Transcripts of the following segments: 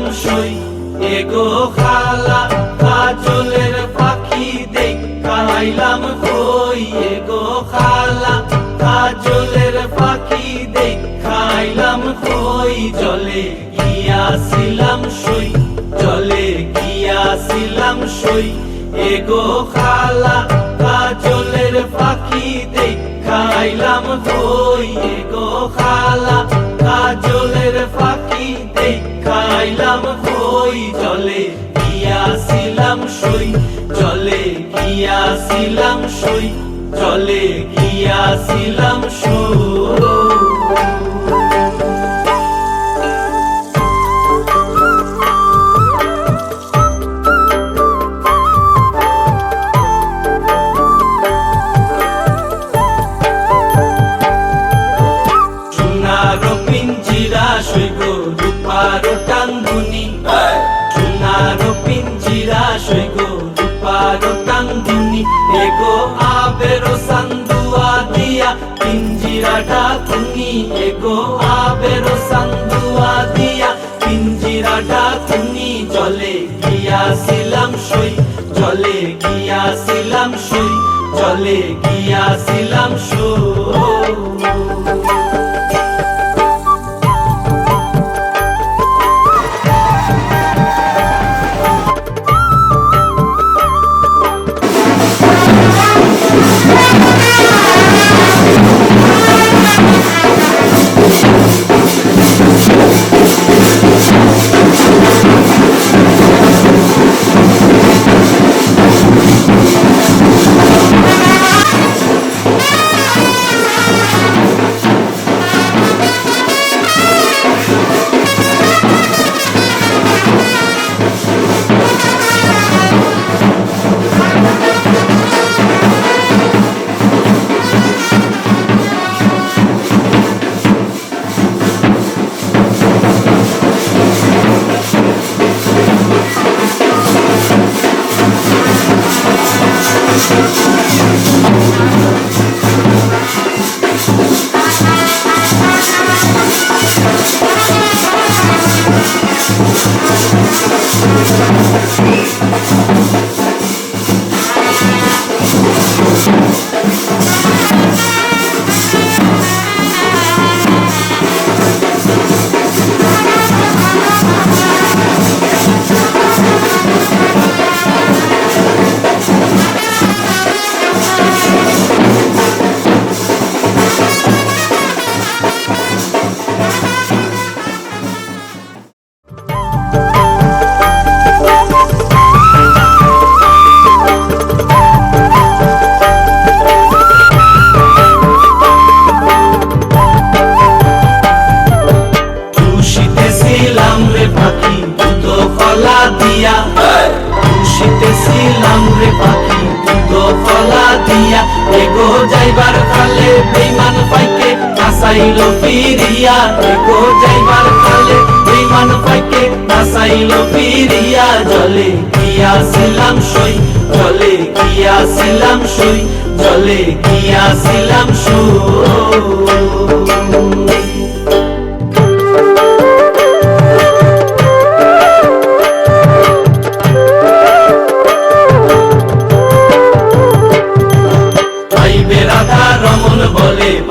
গিয়াছিলাম সই এগো খালা কাজলের পাখি দেখা আইলাম কই এগো খালা কাজলের পাখি দেখা আইলাম কই জলে গিয়াছিলাম সই জলে গিয়াছিলাম সই এগো খালা কাজলের পাখি দেখা আইলাম কই এগো খালা কাজলের পাখি দেখা আইলাম কই জলে গিয়াছিলাম সই জলে গিয়াছিলাম সই জলে গিয়াছিলাম সই রূপারো টাঙ্গুনি সোনারো পিঞ্জিরা সইগো রূপারো টাঙ্গুনি এগো আবেরো সান্দুয়া দিয়া পিঞ্জিরাটা তুমি এগো আবেরো সান্দুয়া দিয়া পিঞ্জিরাটা তুমি জলে গিয়াছিলাম সই জলে গিয়াছিলাম সই জলে গিয়াছিলাম সই এগো যাইবার কালে বেঈমান পাইকে নাসাইলো ফিরিয়া এগো যাইবার কালে বেঈমান পাইকে নাসাইলো ফিরিয়া জলে গিয়াছিলাম সই জলে গিয়াছিলাম সই জলে গিয়াছিলাম সই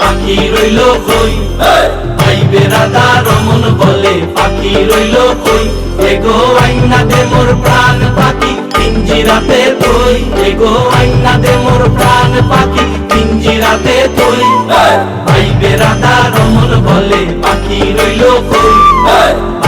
পাখি রইল কই আইবে রাধা রমন বলে পাখি রইল কই এগো আইনা দে মোর প্রাণ পাখি পিঞ্জিরাতে তুই এগো আইনা দে মোর প্রাণ পাখি পিঞ্জিরাতে তুই আইবে রাধা রমন বলে পাখি রইল কই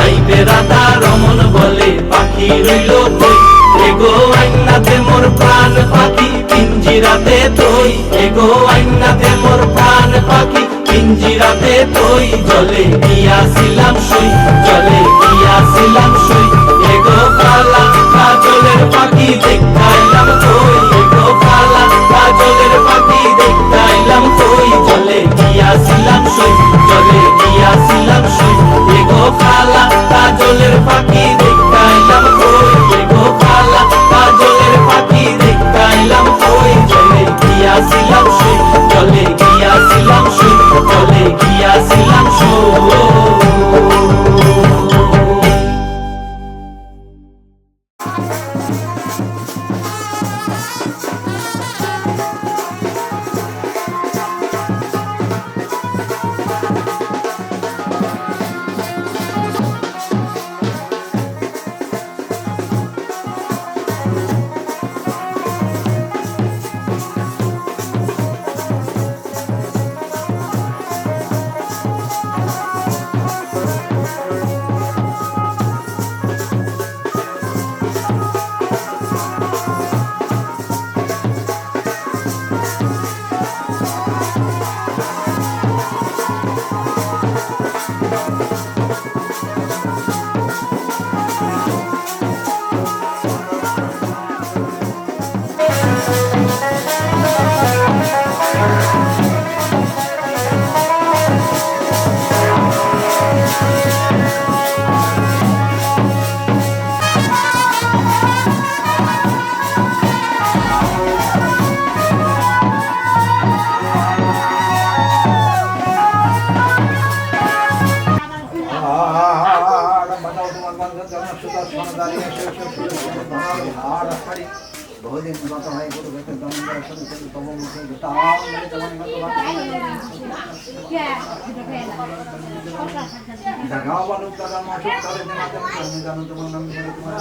আইবে রাধা রমন বলে পাখি রইল কই এগো আইনা দে মোর প্রাণ পাখি পিঞ্জিরাতে তুই এগো আইনা দে মোর প্রাণ পাখি পিঞ্জিরাতে তুই জলে গিয়াছিলাম সই জলে গিয়াছিলাম সই এগো খালা কাজলের পাখি দেখাইলাম কই এগো খালা কাজলের পাখি দেখাইলাম কই জলে গিয়াছিলাম সই জলে গিয়াছিলাম সই এগো খালা কাজলের পাখি দেখাইলাম কই এগো খালা কাজলের পাখি দেখাইলাম কই জলে গিয়াছিলাম সই জলে গিয়াছিলাম সই জলে গিয়াছিলাম সই বহুদিন গত হয় গুরু ভেতর দমন শুরু শুরু তব মুখে তাম মানে তেমন জাগাও বালু তারা মাসুক তারে দেনা তুমি জানো তোমার নাম ধরে তোমার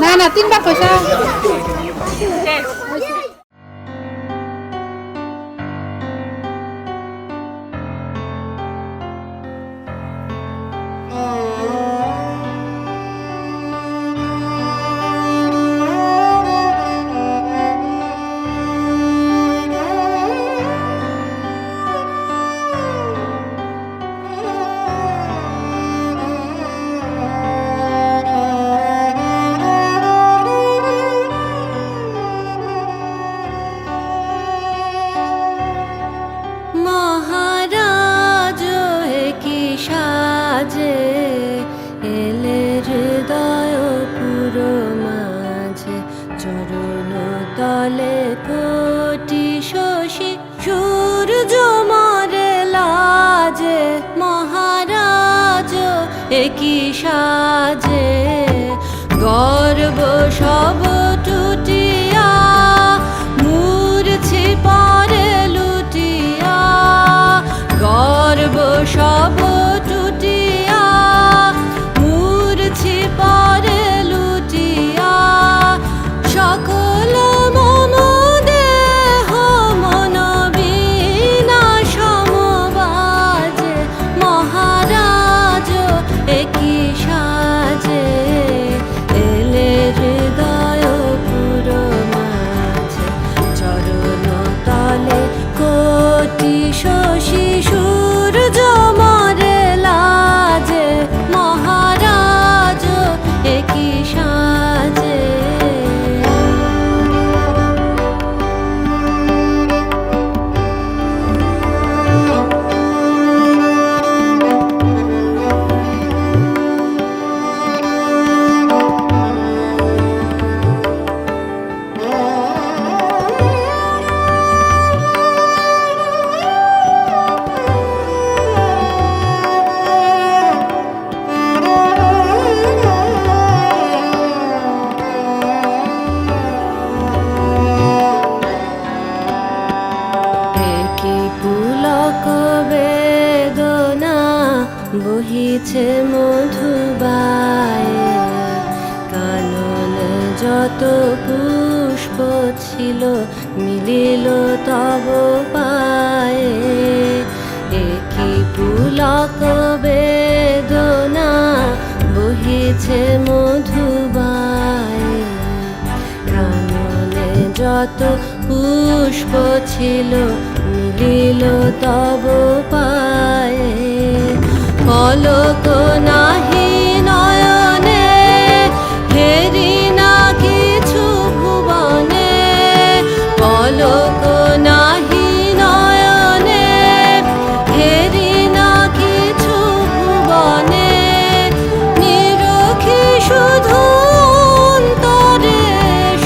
না না 3 বার পয়সা তলে কোটি শশী সূর্য মারে লাজে মহারাজ একই সাজে গর্ব সব টুটিয়া মূর্ছি পরে লুটিয়া গর্ব সব টুটিয়া মূর্ছি পরে লুটিয়া সকল মম দেহ মন বিনা সমবাজে মহারাজ একই সাজে এলে হৃদয় বহিছে মধুবায়ে, কাননে যত পুষ্প ছিল মিলিল তব পায়ে। একই পুলক বেদনা বহিছে মধুবায়ে, কাননে যত পুষ্প ছিল মিলিল তব পায়ে। পলক নাহি নয়নে, হেরি না কিছু ভুবনে। পলক নাহি নয়নে, হেরি না কিছু ভুবনে। নিরখি শুধু অন্তরে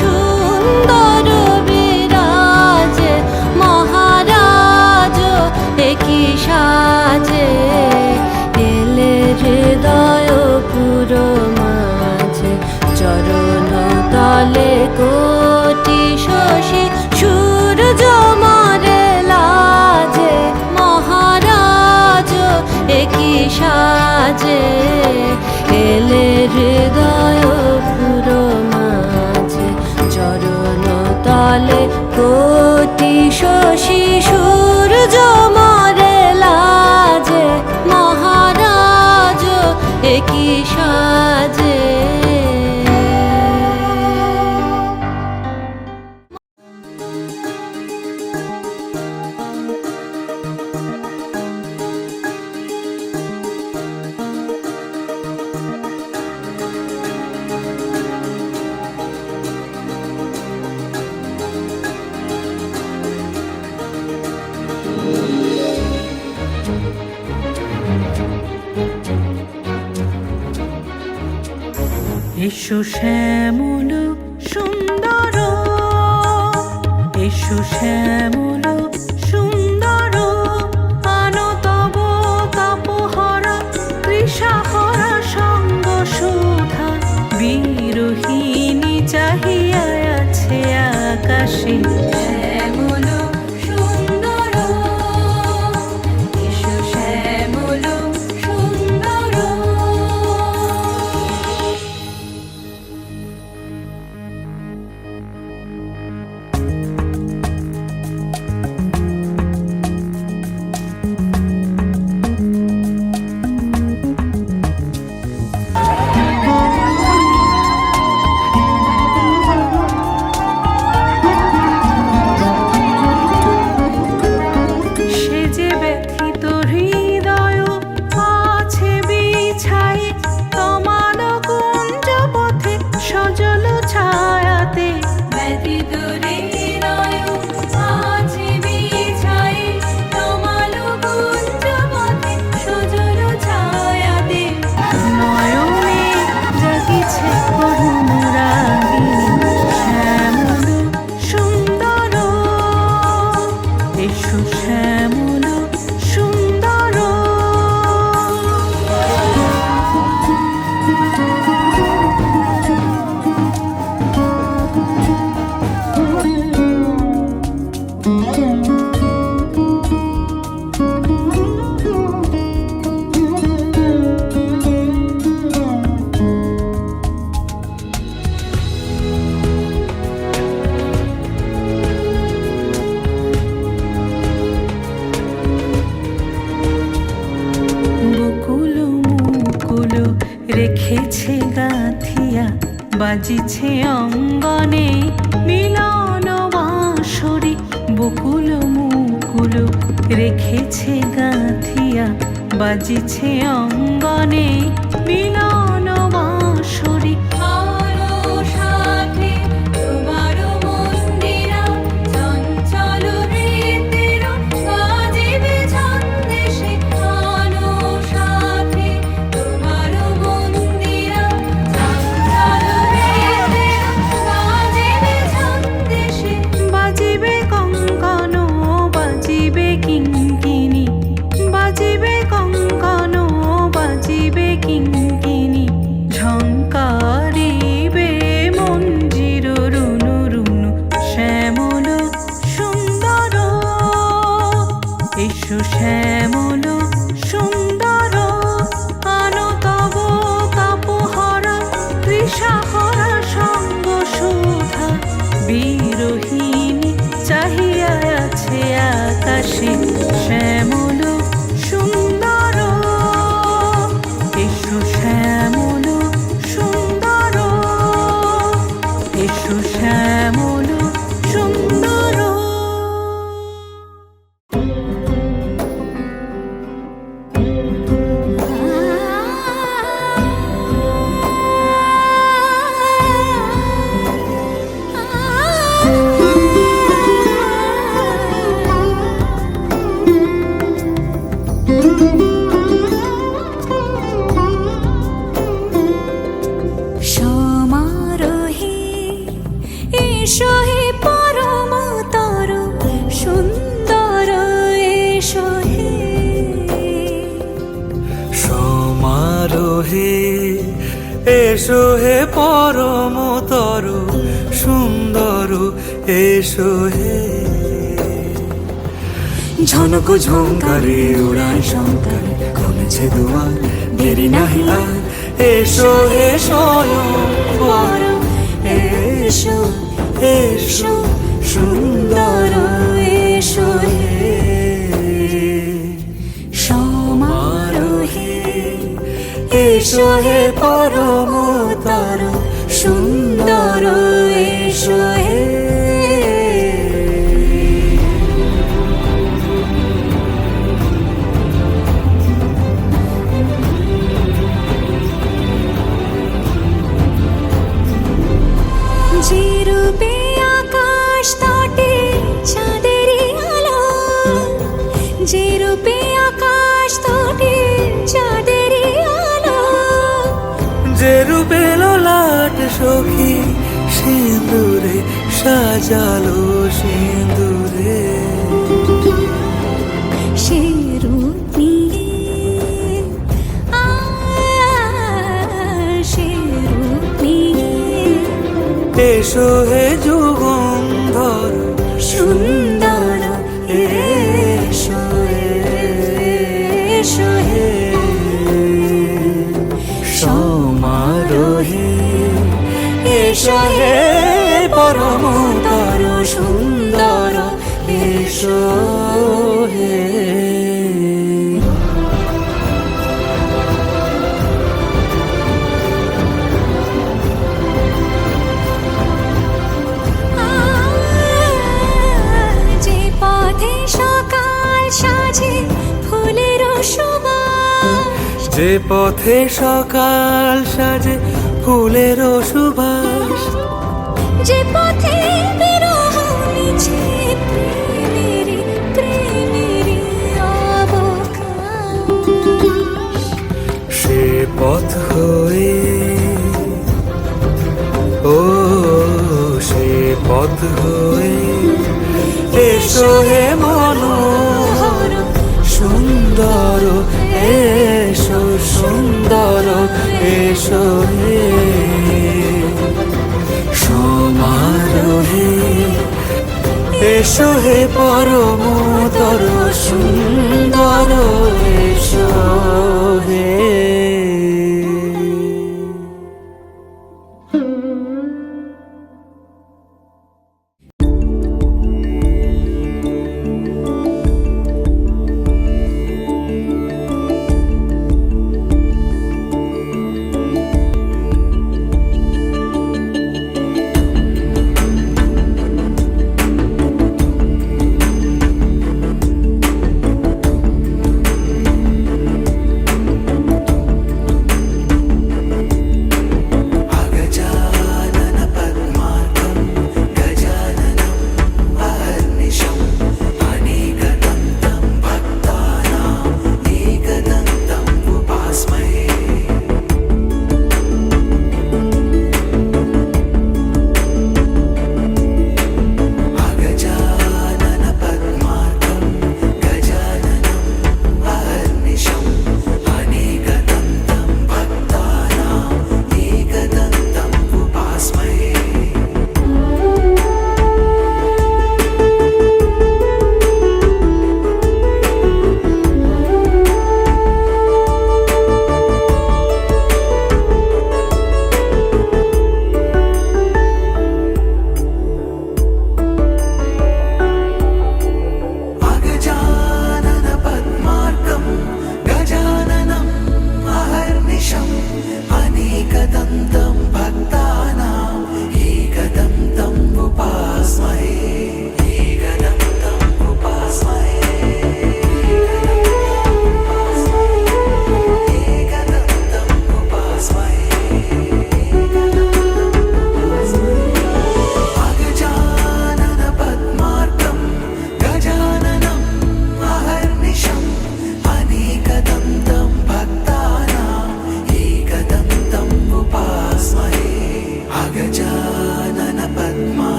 সুন্দর বিরাজে, মহারাজ একই সাজে। এলে হৃদয় পুরো মাঝে, চরণ তলে কোটি শশী সূর্য মারে লাজে। মহারাজ একই সাজে, এলে হৃদয় পুরো মাঝে, চরণ তলে কোটি শশী সূর্য মারে লাজে। মহারাজ একই সাজে। এসো শ্যামল সুন্দর, এসো শ্যামল সুন্দর, আনো তব তাপহরা তৃষাহরা সঙ্গ সুধা। বিরোহিণী চাহিয়া আছে আকাশে, শ্যামল সুন্দর, এসো শ্যামল সুন্দর। রেখেছে গাঁথিয়া, বাজিছে অঙ্গনে মিলন বাঁশরি। বকুল মুকুল রেখেছে গাঁথিয়া, বাজিছে অঙ্গনে মিলন বাঁশরি। বাজিবে কঙ্কণ, বাজিবে কিঙ্কিণী, আকাশে শ্যামল সুন্দর, এসো শ্যামল সুন্দর, এসো শ্যামল সুন্দর। সমারোহে এসো হে পরমতর সুন্দর, এসো হে সমারোহে এসো হে পরমতর সুন্দর, এসো হে ঝনক ঝঙ্কারে উড়ায় শঙ্কার খুলেছে দুয়ার, দেরি নাহি আর এসো হে স্বয়ংবর, এসো এসো সুন্দর, এসো হে সমারোহে এসো হে পরমতর সুন্দর, এসো হে যে রূপে আকাশ তটে চাঁদেরই আলো, যে রূপে আকাশ তটে চাঁদেরই আলো, যে রূপে ললাট সখী সিঁদুরে সাজালো সিঁদুরে, সে রূপ নিয়ে সে রূপ নিয়ে এসো হে যুগন্ধর সুন্দর, এসো এসো হে সমারোহে এসো হে পরমতর সুন্দর, এসো হে যে পথে সকাল সাজে ফুলের সুবাস, যে পথে সকাল সাজে ফুলের সুবাস, যে পথে বিরহ মিছে প্রেমেরই প্রেমেরই অবকাশ, সে পথ হয়ে ও সে পথ হয়ে এসো হে মনোহর সুন্দর, এসো সুন্দর, এসো হে সমারোহে এসো হে পরমতর সুন্দর, এসো হে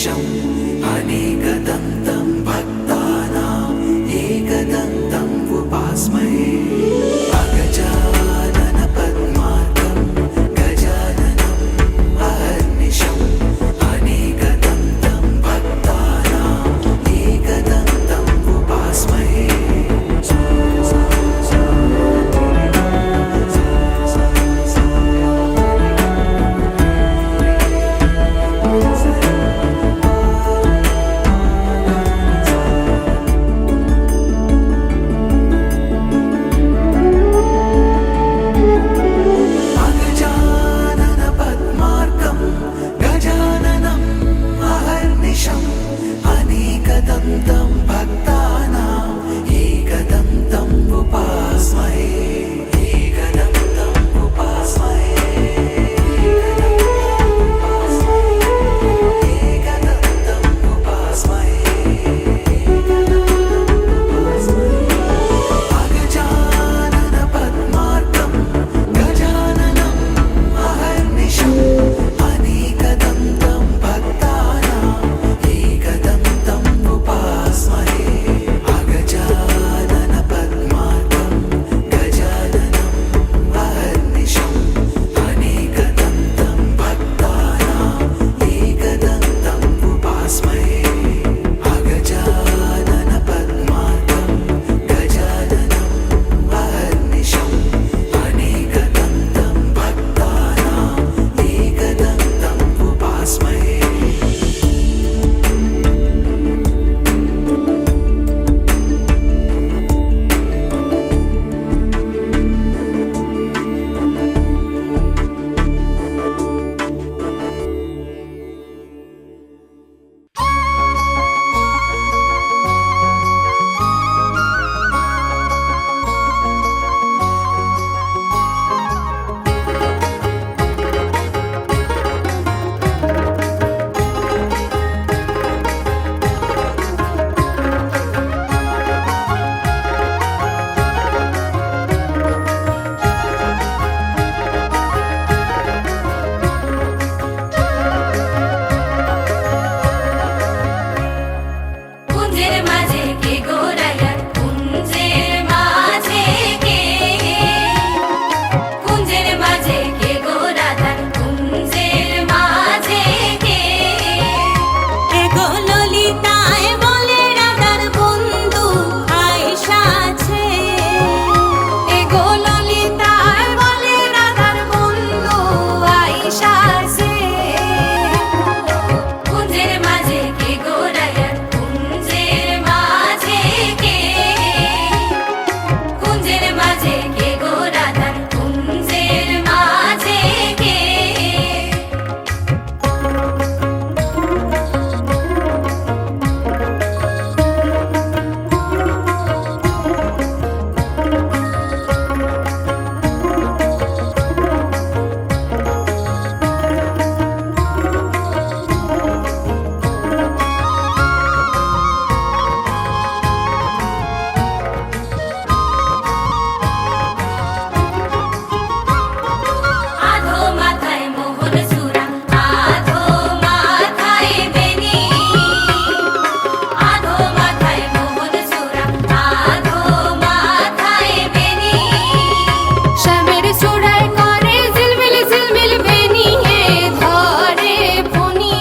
अहर्निशम् अनेकदन्तं भक्तानाम् एकदन्तम् उपास्महे अगजानन पद्मार्कं गजाननम् अहर्निशम् अनेकदन्तं भक्तानाम् एकदन्तम् उपास्महे अगजानन पद्मार्कं गजाननम् अहर्निशम् अनेकदन्तं भक्तानाम् एकदन्तम् उपास्महे एकदन्तम् उपास्महे एकदन्तम् उपास्महे अगजानन पद्मार्कं गजाननम् अहर्निशम् अनेकदन्तं भक्तानाम् एकदन्तम् उपास्महे अगजानन पद्मार्कं गजाननम् अहर्निशम् अनेकदन्तं भक्तानाम् एकदन्तम् उपास्महे अगजानन पद्मार्कं गजाननम् अहर्निशम् अनेकदन्तं भक्तानाम् एकदन्तम् उपास्महे কুঞ্জের মাঝে কে গোরাইয়া কুঞ্জের মাঝে কে কুঞ্জের মাঝে কে গোরাধান কুঞ্জের মাঝে কে এগো ললিতায় বলে রাধার বন্ধু আয়েশা আছে এগো ললিতায় বলে রাধার বন্ধু আয়েশা আছে কুঞ্জের মাঝে কে গোরাইয়া কুঞ্জের মাঝে কে কুঞ্জের মাঝে কে গোরাধান কুঞ্জের মাঝে কে আধো মাথায় মোহন সুরা আধো মাথায় বেনি আধো মাথায় মোহন সুরা আধো মাথায় বেনি শ্যামের চূড়ায় করে ঝিলমিল ঝিলমিল বেনি হে ধরে ফণি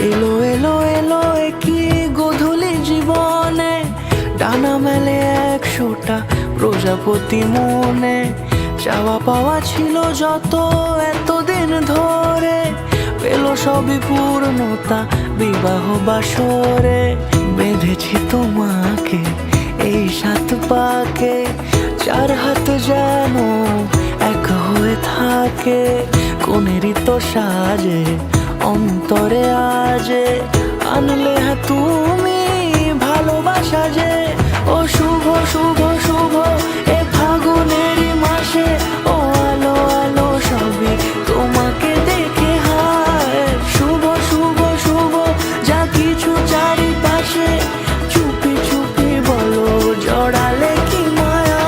এলো এলো এলো কি গোধূলি জীবনে ডানা মেলে 100টা প্রজাপতি মনে চাওয়া পাওয়া ছিল যত এতদিন ধরে পেল সবই পূর্ণতা বিবাহ বাসরে বেঁধেছি তোমাকে এই 7 পাকে 4 হাত যেন এক হয়ে থাকে কোনেরই তো সাজে অন্তরে আজে আনলে হ্যাঁ তুমি ভালোবাসা যে ও শুভ শুভ শুভ এ ফাগুনেরই মাসে ও আলো আলো সবই তোমাকে দেখে হায় শুভ শুভ শুভ যা কিছু চারিপাশে চুপি চুপি বলো জড়ালে কি মায়া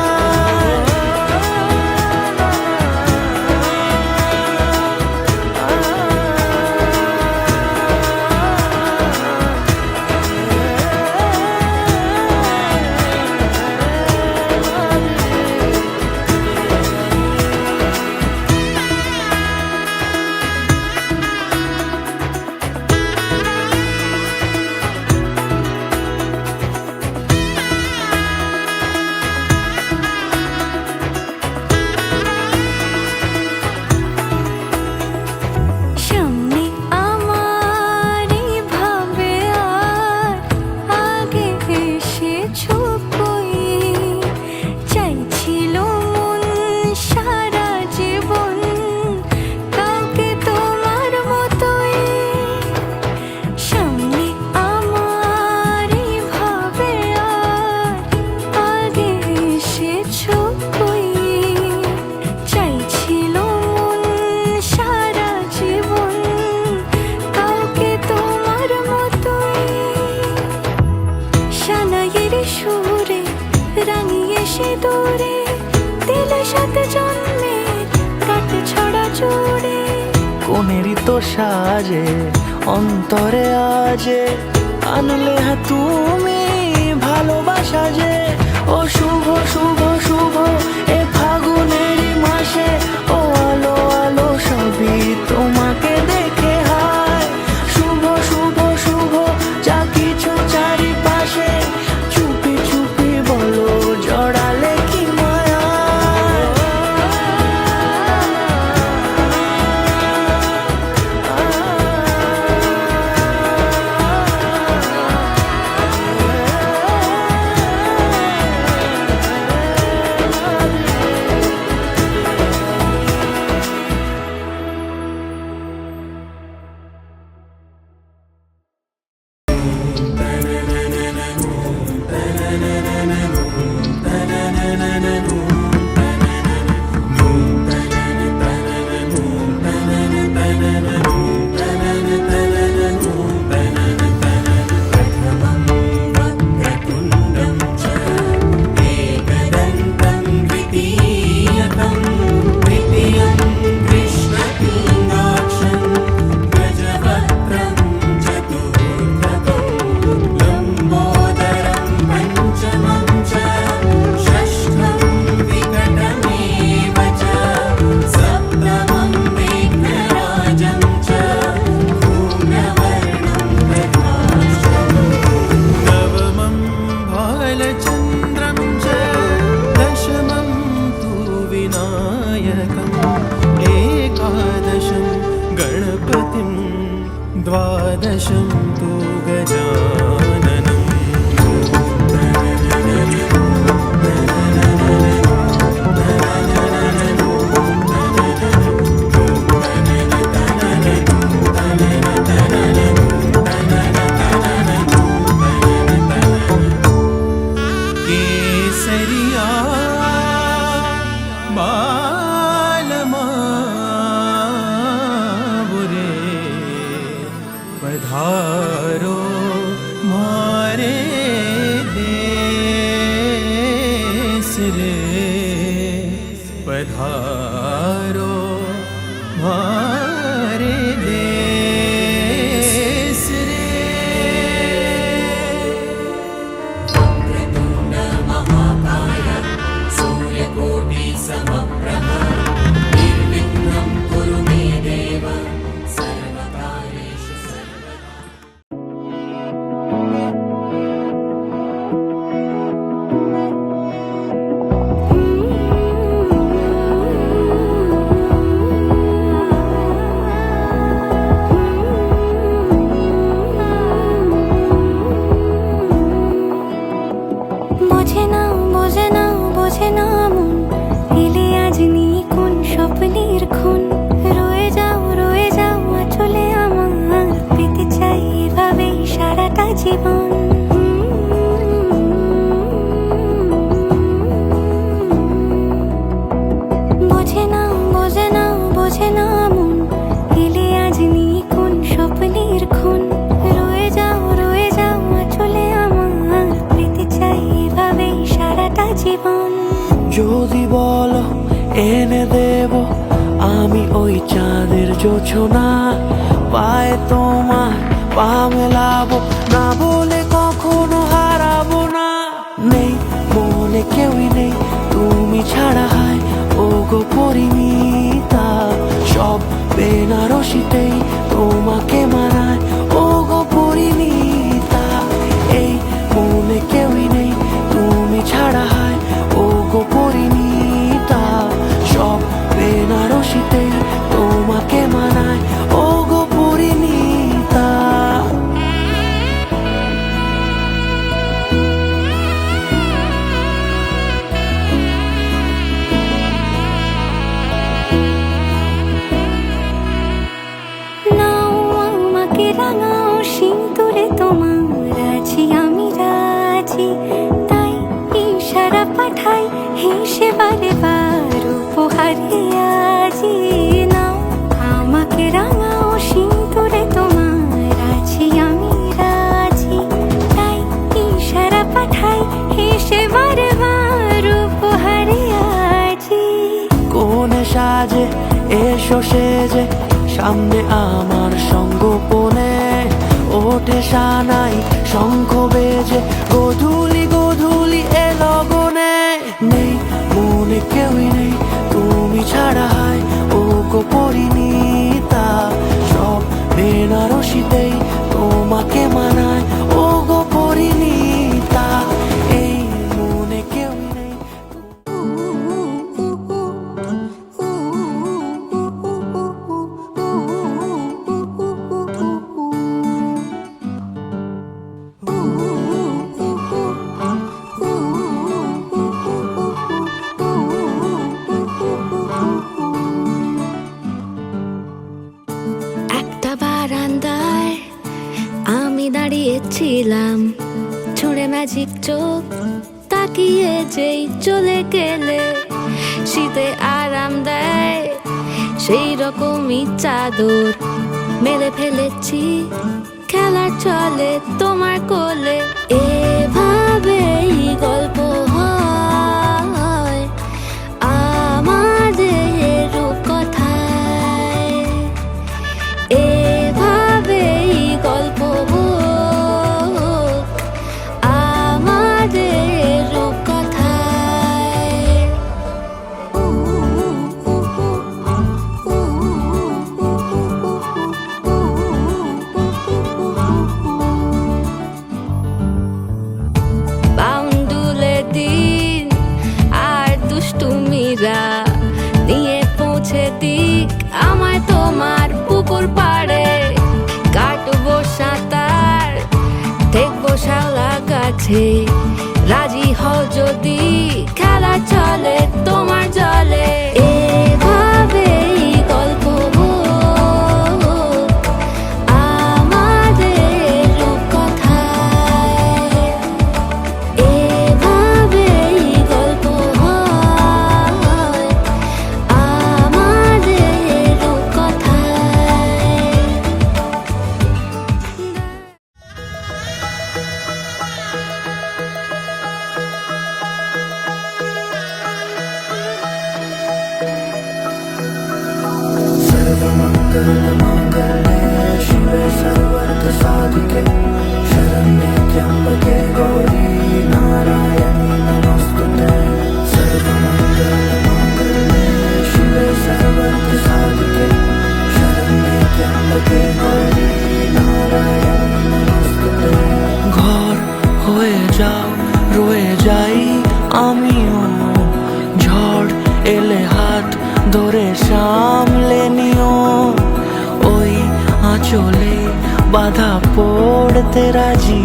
সামনে আমার ভাবে আর আগে এসেছো কই চাইছিল মন সারা জীবন কাউকে তোমার মতোই সামনে আমার ভাবে আর আগে এসেছো কই চাইছিল মন সারা জীবন কাউকে তোমার মতোই সানাইয়ের সুরে রাঙিয়ে সে দূরে দিলে সাথে জন্মে কাট ছড়া জোড়ে কোনেরই তো সাজে অন্তরে আজে আনলে হ্যাঁ তুমি ভালোবাসা যে ও শুভ শুভ শুভ এ ফাগুনেরই মাসে ও আলো আলো সবই তোমাকে দেখে হায় শুভ শুভ শুভ যা কিছু চারিপাশে চুপি চুপি বলো জড়ালে কি মায়া द्वादशं तु गजाननम् केसरिया बालमाबुरे पधारो मारे देश रे पधारो मारे देश रे জীবন। যদি বলো এনে দেব আমি ওই চাঁদের জোছনা, পায়ে তোমার পা মেলাবো, না বলে কখনো হারাবো না। নেই মনে কেউই নেই তুমি ছাড়া, হায় ও গো পরিমিতা, সব বেনারসিতেই তোমাকে মানায় ও গো পরিমিতা। এই মনে কেউই নেই তুমি ছাড়া, হায় ও গো পরিমিতা, সব বেনারসিতেই তোমাকে মানায় ও গো পরিমিতা। নাও আমাকে রাঙাও সিঁদুরে তোমার আছি আমি রাজি, তাই ইশারা পাঠাই হেসে বারে বার উপহারে আজি। নাও আমাকে রাঙাও সিঁদুরে তোমার আছি আমি রাজি, তাই ইশারা পাঠাই হেসে বারে বার উপহারে আজি। কোনে সাজে এসো সেজে সামনে আমার সঙ্গোপনে, ওঠে সানাই শঙ্খ বেজে গধূলি গধূলি এ লগনে। নেই মনে কেউই নেই তুমি ছাড়া, হায় ও গো পরিণীতা, সব বেনারসিতেই তোমাকে মানায় ও গো পরিণীতা। এই মনে কেউই নেই। একটা বারান্দায় আমি দাঁড়িয়েছিলাম, ছুঁড়ে ম্যাজিক চোখ তাকিয়ে যেই চলে গেলে, শীতে আরাম দেয় সেই রকমই চাদর মেলে ফেলেছি, খেলা চলে তোমার কোলে। এভাবেই গল্প হয় আমাদের রূপকথায়, এভাবেই গল্প হোক আমাদের রূপকথায়। বাউন্ডুলে দিন আর দুষ্টুমিরা নিয়ে পৌঁছে দিক আমায় তোমার পুকুর পাড়ে, কাটবো সাঁতার দেখবো শাওলা গাছে, রাজি হও যদি খেলা চলে তোমার জলে। এভাবেই গল্প হোক আমাদের রূপকথায়, এভাবেই গল্প হয় আমাদের রূপকথায়। शिवे सर्वार्थ साधिके शरण्ये त्र्यंबके गौरी नारायणी नमोस्तुते। सर्वमंगलमांगल्ये शिवे सर्वार्थ साधिके शरण्ये त्र्यंबके गौरी नारायणी नमोस्तुते। ঘর হয়ে যাও রয়ে যাই আমিও, ঝড় এলে হাত ধরে সামলে নিও, ওই আঁচলে বাধা পড়তে রাজি,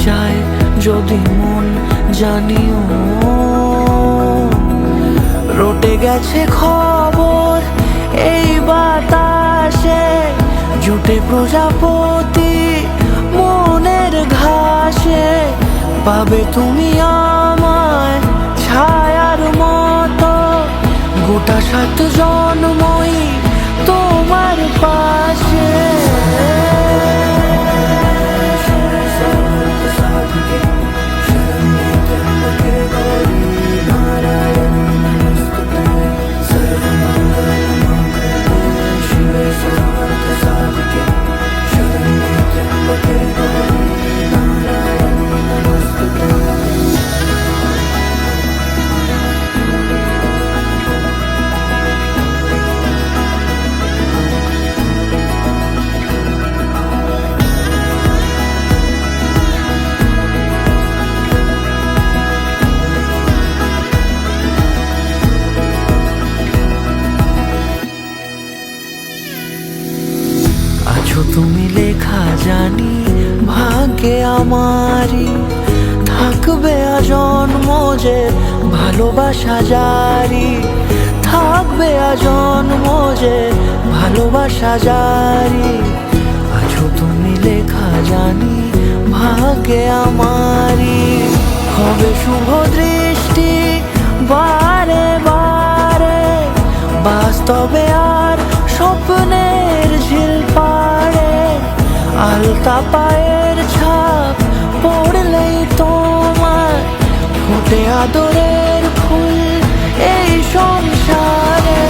চায় যদি মন জানিও। রটে গেছে খবর এই বাতাসে, জুটে প্রজাপতি মনের ঘাসে, পাবে তুমি আমায় ছায়ার মতো, গোটা 7 জন্মই তোমার পাশে। शरण्ये त्र्यंबके गौरी জানি ভাগ্যে আমারই থাকবে আজন্ম যে ভালোবাসা জারি, থাকবে আজন্ম যে ভালোবাসা জারি। আছো তুমি লেখা জানি ভাগ্যে আমারই, হবে শুভ দৃষ্টি বারে বারে, বাস্তবে আর স্বপ্নের ঝিল পাড়ে। আলতা পায়ের ছাপ পড়লেই তোমার ফোটে আদরের ফুল এই সংসারে।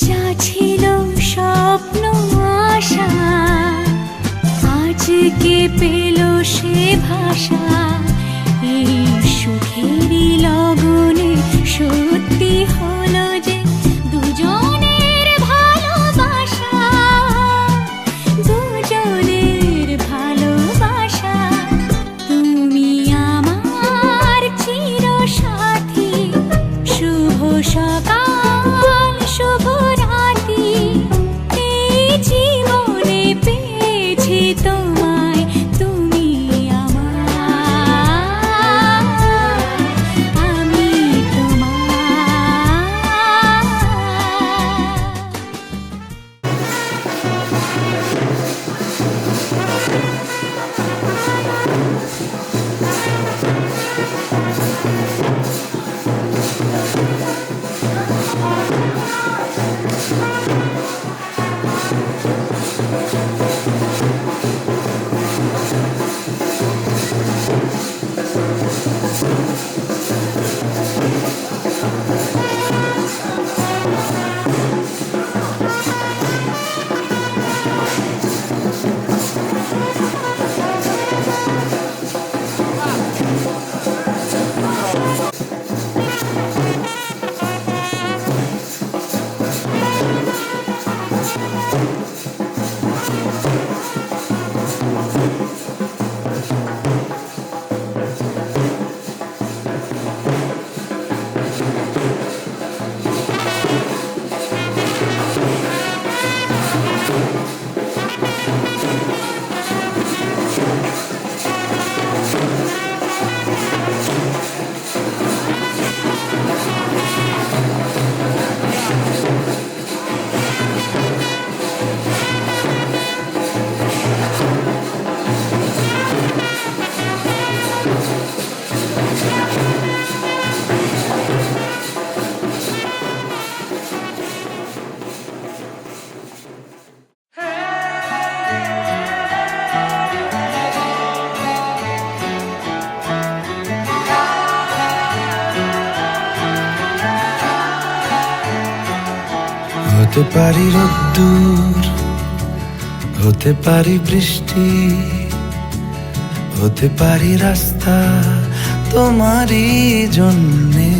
যা ছিল স্বপ্ন আশা আজকে পেল সে ভাষা। এই সুখেরই লগনে সত্যি হলো যে দুজনের ভালোবাসা, দুজনের ভালোবাসা। তুমি আমার চিরসাথী, শুভ সকাল শুভ রাতি। এই জীবনে পেয়েছি তোমায়, তুমি আমার। হতে পারি রোদ্দুর, হতে পারি বৃষ্টি, হতে পারি রাস্তা তোমারই জন্যে।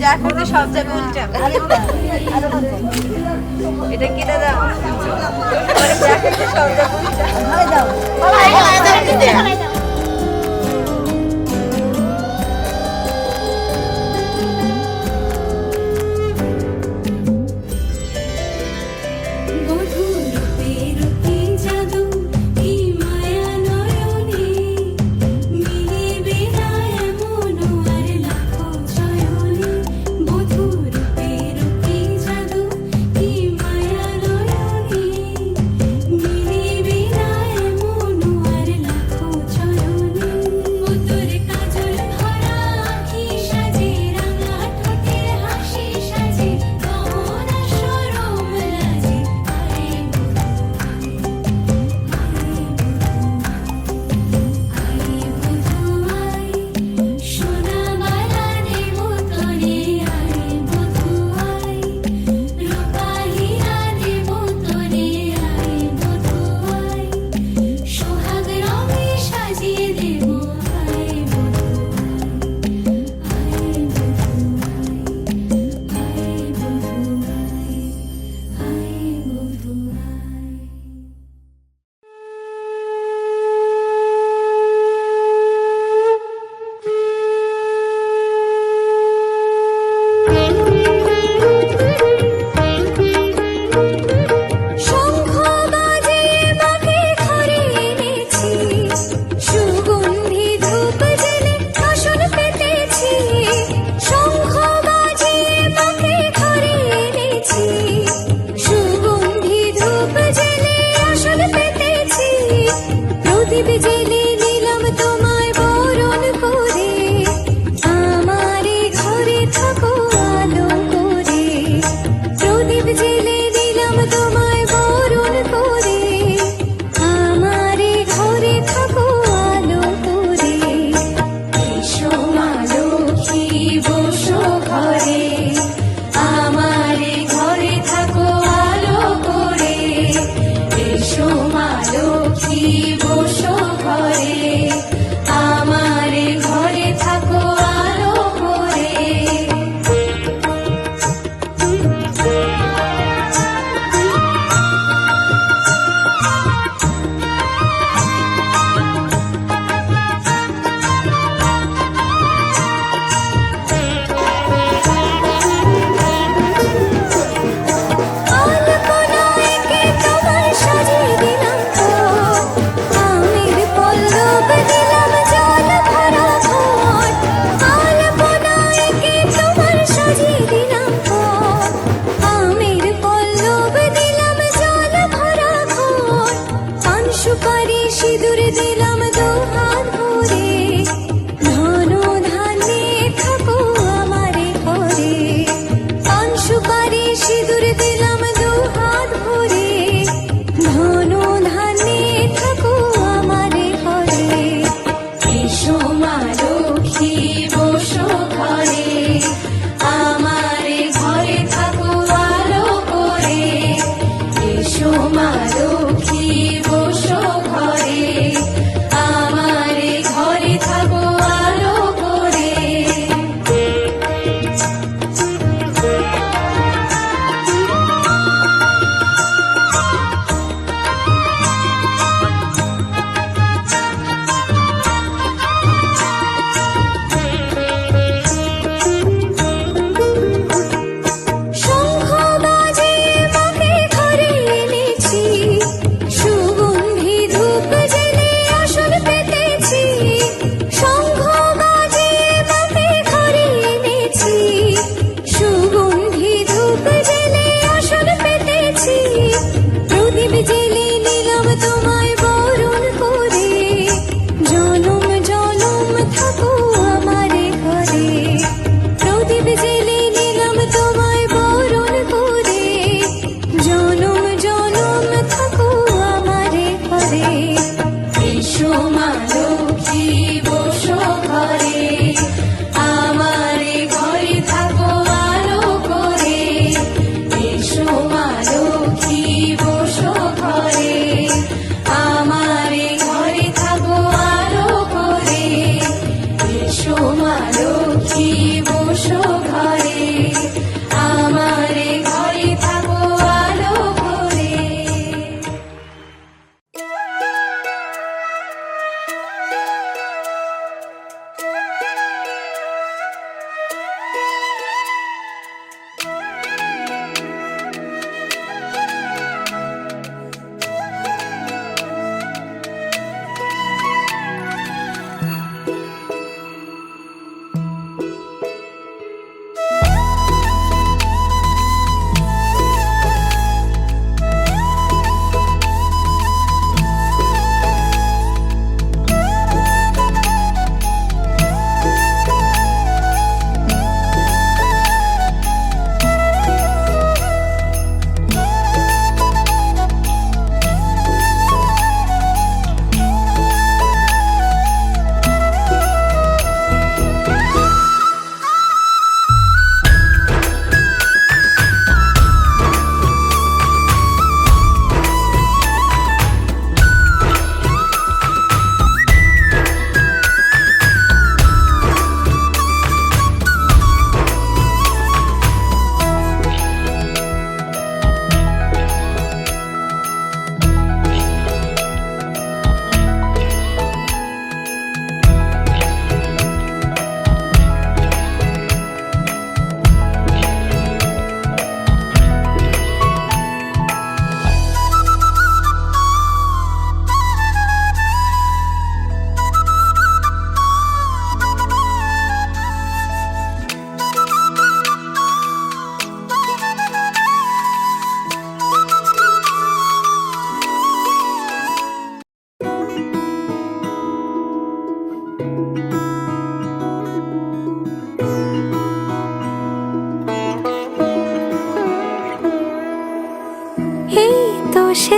যা করতে সব জায়গায় উল্টা এটা কেটে দাও যা করতে সব জায়গায় উল্টা মা লক্ষ্মী বসো ঘরে, আমারে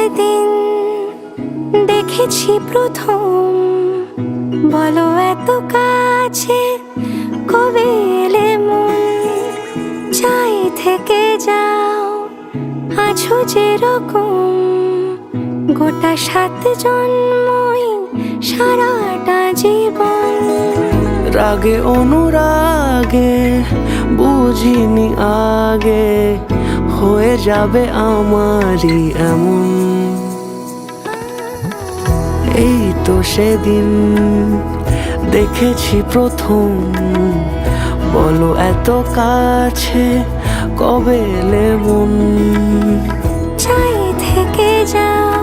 সেদিন দেখেছি প্রথম, বলো এত কাছে কবে এলে মন, চাই থেকে যাও আছো যেরকম, গোটা 7 জন্মই সারাটা জীবন। রাগে অনুরাগে বুঝিনি আগে, হয়ে যাবে আমারই এমন। এই তো সেদিন দেখেছি প্রথম, বলো এত কাছে কবে এলে মন, চাই থেকে যাও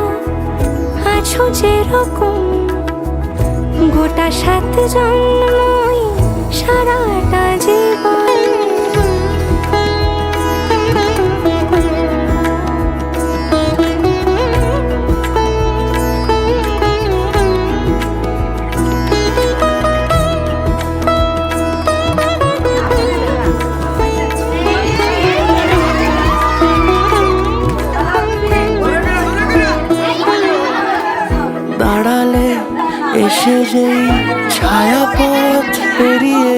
আছো যেরকম, গোটা 7 জন্মই সারাটা জীবন। দাঁড়ালে এসে যেই ছায়াপথ পেরিয়ে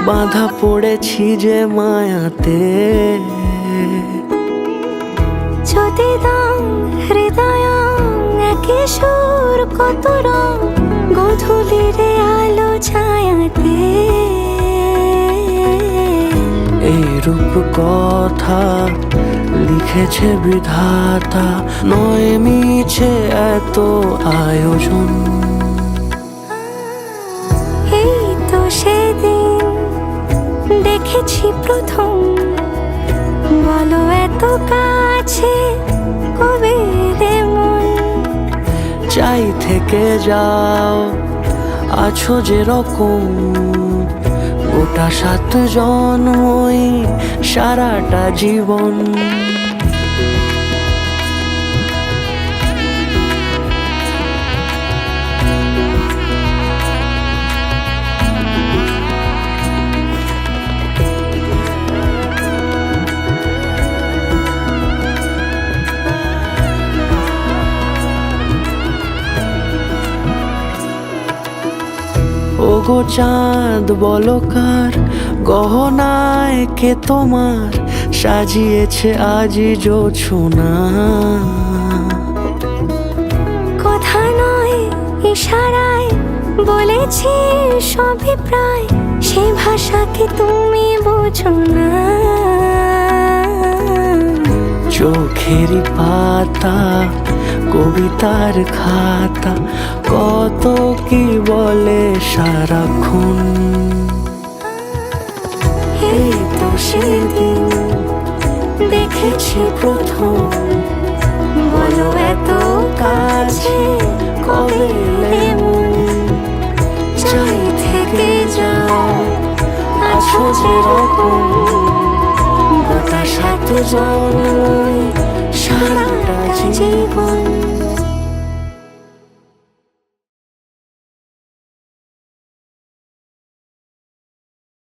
বাঁধা পড়েছি যে মায়াতে, যদি দাও হৃদয় একে সুর কত রং, গধূলির আলো ছায়াতে। এই রূপ কথা লিখেছে বিধাতা, নয় মিছে এত আয়োজন। এই তো সেদিন দেখেছি প্রথম, বলো এত কাছে কবে এলে মন, চাই থেকে যাও আছো যেরকম, গোটা 7 জন্মই সারাটা জীবন। ওগো চাঁদ বলো কার গহনায় কে তোমার সাজিয়েছে আজি জোছনা, কথা নয় ইশারায় বলেছি সবই প্রায়, সে ভাষাকে তুমি বোঝো না। চোখেরই পাতা কবিতার খাতা, কত কি বলে সারাক্ষণ। এই তো সেদিন দেখেছি প্রথম, বলো এত কাছে কবে এলে মন, চাই থেকে যাও আছো যেরকম, গোটা 7 জন্মই সারা